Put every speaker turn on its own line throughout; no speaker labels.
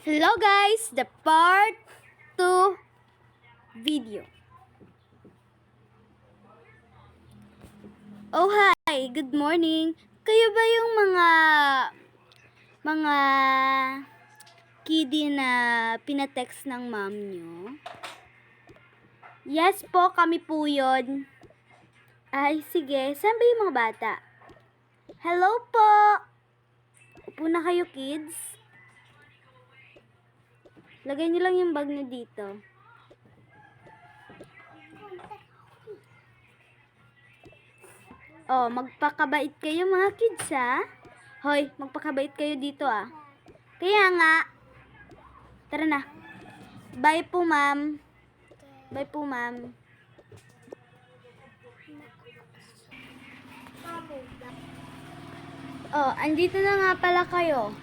Hello guys, the part 2 video. Oh hi, good morning. Kayo ba yung mga kiddie na pinatext ng mom nyo? Yes po, kami po yun. Ay, sige. Saan ba yung mga bata? Hello po! Upo na kayo, kids. Lagay niyo lang yung bag niyo dito. Oh, magpakabait kayo mga kids, ha? Hoy, magpakabait kayo dito, ah. Kaya nga. Tara na. Bye po, ma'am. Bye po, ma'am. Oh, andito na nga pala kayo.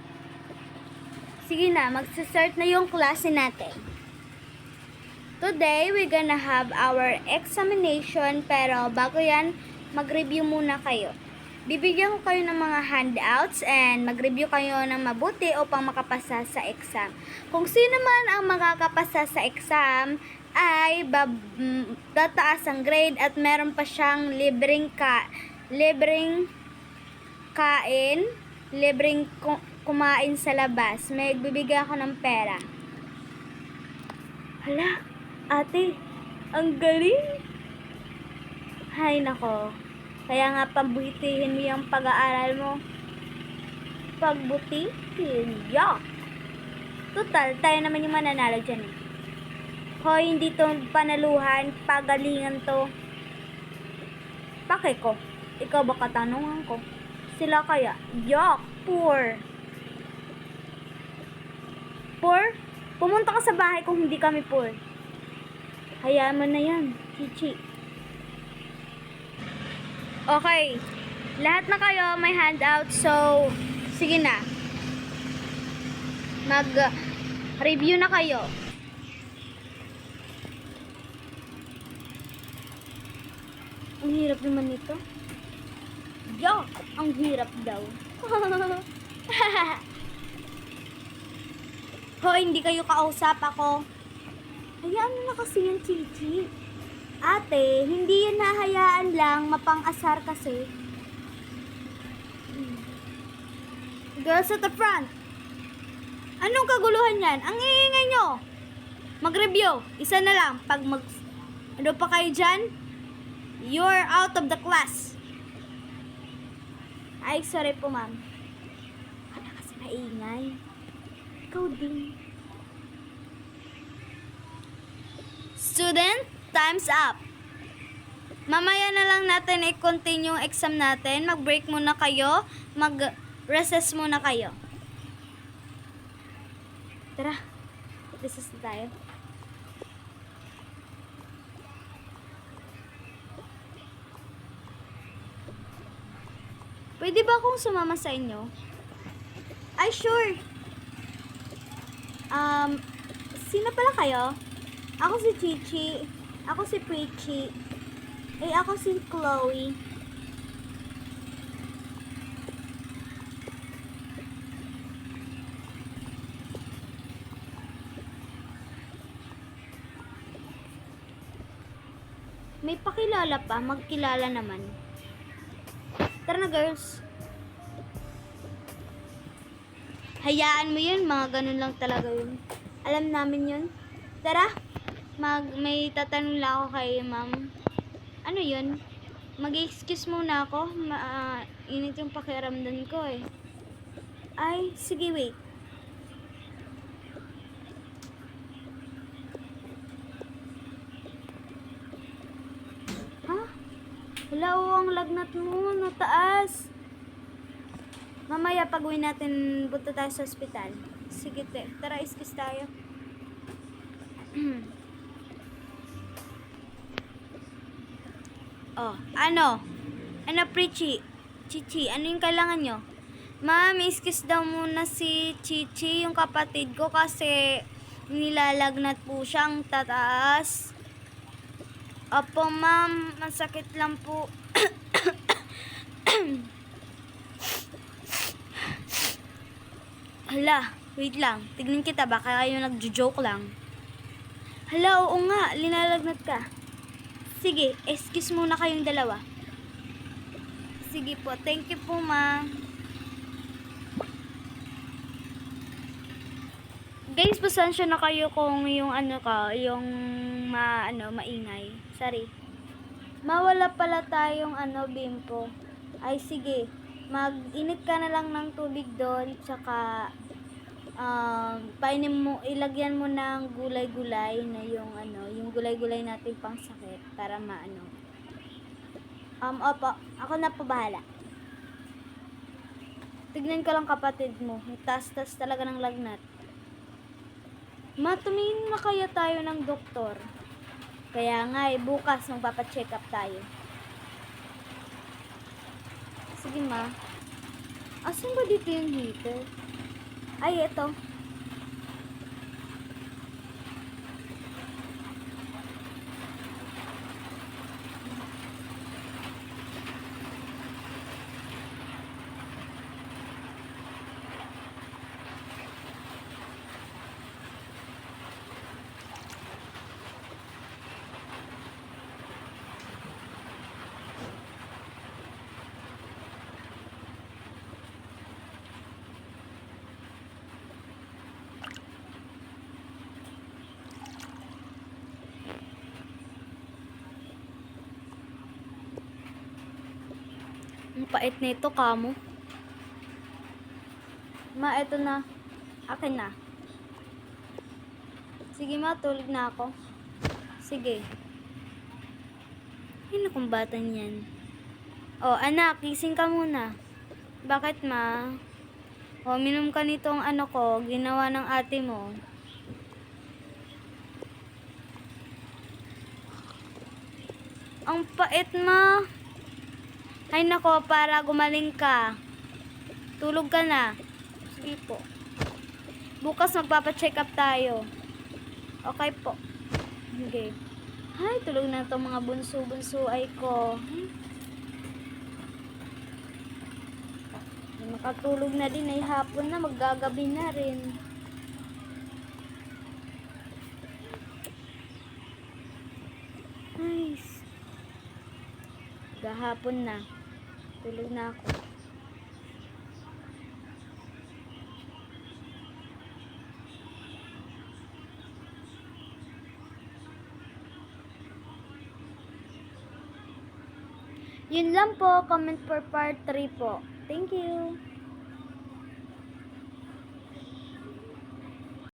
Sige na, magsa-start na yung klase natin. Today, we're gonna have our examination, pero bago yan, mag-review muna kayo. Bibigyan ko kayo ng mga handouts and mag-review kayo ng mabuti upang makapasa sa exam. Kung sino man ang makakapasa sa exam, ay tataas ang grade at meron pa siyang libreng kain, libreng kumain sa labas. May bibigyan ako ng pera. Hala, ate, ang galing! Hay nako, kaya nga pabutihin mo yung pag-aaral mo. Pagbutihin, yak! Total, tayo naman yung mananalo dyan eh. Hoy, hindi to panaluhan, pagalingan to. Pake ko, ikaw ba katanungan ko? Sila kaya, yak, poor. Poor? Pumunta ka sa bahay kung hindi kami poor. Hayaan mo na yan, Chichi. Okay, lahat na kayo may handout, so sige na. Mag-review na kayo. Ang hirap naman nito. Yuck! Ang hirap daw. Hoy, hindi kayo kausap ako. Hayaan mo na kasi yung Chichi. Ate, hindi yan nahayaan lang, mapang-asar kasi. Girls at the front. Anong kaguluhan yan? Ang iingay nyo. Mag-review. Isa na lang. Pag ano pa kayo dyan, you're out of the class. Ay, sorry po ma'am. Wala kasi naingay. Ikaw din. Student, time's up. Mamaya na lang natin i-continue yung exam natin. Mag-break muna kayo. Mag-recess muna kayo. Tara. Recess na tayo. Pwede ba akong sumama sa inyo? Ay, sure. Sino pala kayo? Ako si Chichi. Ako si Preachy. Ako si Chloe. May pakilala pa. Magkilala naman. Tara na, girls. Hayaan mo yun. Mga ganun lang talaga yun. Alam namin yun. Tara. May tatanong lang ako kay ma'am. Ano yun? Mag-excuse muna ako. Init yung pakiramdam ko eh. Ay, sige, wait. Ha? Wala ang lagnat mo. Nataas. Mamaya pag-uwi natin, punta tayo sa ospital. Sige, tara, excuse tayo. Oh, ano? Ano, Preachy? Chichi, ano yung kailangan nyo? Ma'am, excuse daw muna si Chichi, yung kapatid ko, kasi nilalagnat po siyang tataas. Opo, ma'am, masakit lang po. Hala, Wait lang, tignan kita, baka kayo nagjo-joke lang. Hala, oo nga, linalagnat ka. Sige, excuse muna kayong dalawa. Sige po, thank you po, ma. Guys, pasensya na kayo kung yung yung maingay. Sorry. Mawala pala tayong bimpo. Ay, sige. Mag-init ka na lang ng tubig doon, tsaka ilagyan mo ng gulay-gulay na yung gulay-gulay natin pang sakit para opo, ako na po bahala. Tignan ko lang kapatid mo, tas talaga ng lagnat. Tumingin na kaya tayo ng doktor. Kaya nga bukas magpapacheck up tayo. Sige ma. Asan ba dito yung heater? Ay, ito. Ang pait nito, kamo. Ma, eto na. Akin na. Sige ma, tulog na ako. Sige. Ay, nakong batang yan. Oh, anak, gising ka muna. Bakit ma? Oh, minom ka nitong ginawa ng ate mo. Ang pait ma. Ay nako, para gumaling ka. Tulog ka na. Sige po. Bukas magpapacheck up tayo. Okay po. Okay. Ay, tulog na itong mga bunso-bunso ay ko. Makatulog na din ay hapon na, maggagabi na rin. Nice. Gahapon na. Tulog na ako. Yun lang po. Comment for part 3 po. Thank you.